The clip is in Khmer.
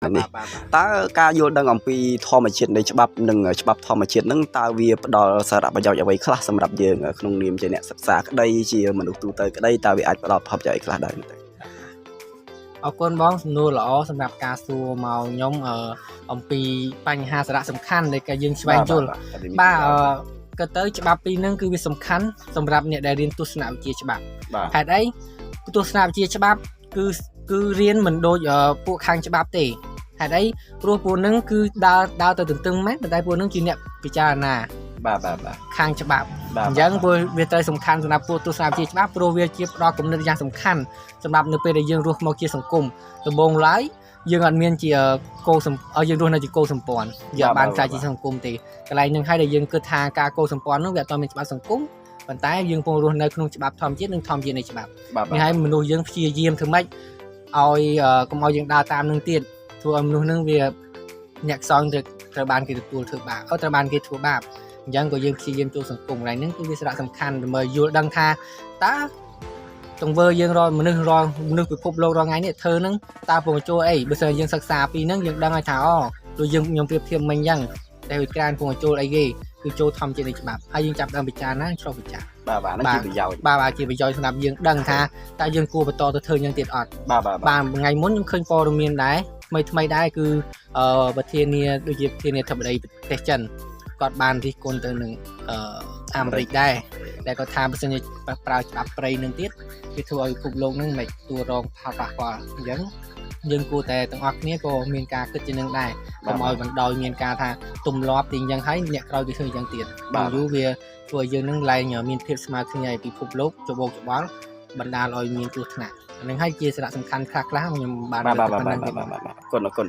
នេះតើការយល់ដឹងអំពីធម្មជាតិនៃច្បាប់និងច្បាប់ធម្មជាតិហ្នឹងតើវាផ្ដល់សារៈប្រយោជន៍អ្វីខ្លះសម្រាប់យើងក្នុងនាមជាអ្នកសិក្សាក្តីជាមនុស្សទូទៅក្តីតើវាអាចផ្ដល់ផលប្រយោជន៍អីខ្លះដែរទេអរគុណបងសំណួរល្អសម្រាប់ការសួរមកខ្ញុំអំពីបញ្ហាសារៈសំខាន់ដែលយើងស្វែងយល់បាទក៏ទៅច្បាប់ពីរហ្នឹងគឺវាសំខាន់សម្រាប់អ្នកដែលរៀនទស្សនវិជ្ជាច្បាប់ហេតុអីទស្សនវិជ្ជាច្បាប់គឺរៀនមិនដូចពួកខាងច្បាប់ទេហេតុអីព្រោះពួកហ្នឹងគឺដើរទៅទន្ទឹងមែនតែពួកហ្នឹងជាអ្នកពិចារណាបាទខាងច្បាប់អញ្ចឹងព្រោះវាត្រូវសំខាន់សម្រាប់ពួកទស្សនវិជ្ជាច្បាប់ព្រោះវាជាផ្ដល់គំនិតយ៉ាងសំខាន់សម្រាប់នៅពេលដែលយើងរស់មកជាសង្គមដំបូងឡើយយើងអត់មានជាគោយើងរស់នៅជាគោសម្ព័ន្ធយើងបានខ្លាចជាសង្គមទេកន្លែងហ្នឹងហើយដែលយើងគិតថាការគោសម្ព័ន្ធនោះវាអត់មានច្បាប់សង្គមប៉ុន្តែយើងកំពុងរស់នៅក្នុងច្បាប់ធម្មជាតិនិងធម្មជាតិនៃច្បាប់នេះហើយមនុស្សយើងព្យាយាមធ្វើម៉េចឲ្យកុំឲ្យយើងដើរតាមនឹងទៀតធ្វើឲ្យមនុស្សនឹងវាអ្នកខ្សោយត្រូវបានគេទទួលធ្វើបាបត្រូវបានគេធ្វើបាបអញ្ចឹងក៏យើងព្យាយាមចូលសង្គមកន្លែងហ្នឹងគឺវាសារៈសំខាន់ដើម្បីយល់ដឹងថាតើទង្វើយើងមនុស្សពិភពលោករងថ្ងៃនេះធ្វើហ្នឹងតើពងចូលអីបើសិនយើងសិក្សាពីហ្នឹងយើងដឹងហើយថាដូចខ្ញុំប្រៀបធៀបមិញអញ្ចឹងតែវាក្រានពងចូលអីគេគឺចូលធម្មជាតិនៃច្បាប់ហើយយើងចាប់ដើមពិចារណាឆ្លុះវិចារបាទជាប្រយោជន៍បាទជាប្រយោជន៍សម្រាប់យើងដឹងថាតើយើងគួរបន្តទៅធ្វើយ៉ាងទៀតអត់បាទថ្ងៃមុនខ្ញុំឃើញព័ត៌មានដែរថ្មីដែរគឺប្រធានាដូចជាប្រធានាធិបតីប្រទេសចិនគាត់បានរិះគន់ទៅនឹងអាមេរិកដែរដែលគាត់ថាបើសិនជាប្រើច្បាប់ព្រៃនឹងទៀតវាធ្វើឲ្យពិភពលោកនឹងមិនទួរងផលប៉ះពាល់អញ្ចឹងយើងគួរតែទាំងអស់គ្នាក៏មានការគិតជានឹងដែរកុំឲ្យបណ្ដោយមានការថាទម្លាប់ទីអញ្ចឹងហើយអ្នកក្រោយគេធ្វើអញ្ចឹងទៀតយូរវាធ្វើឲ្យយើងនឹងឡើងមានភាពស្មើគ្នាឲ្យពិភពលោកច្បោកច្បល់បណ្ដាលឲ្យមានគ្រោះថ្នាក់ហ្នឹងហើយជាសារៈសំខាន់ខ្លះខ្ញុំបានបាទអរគុណ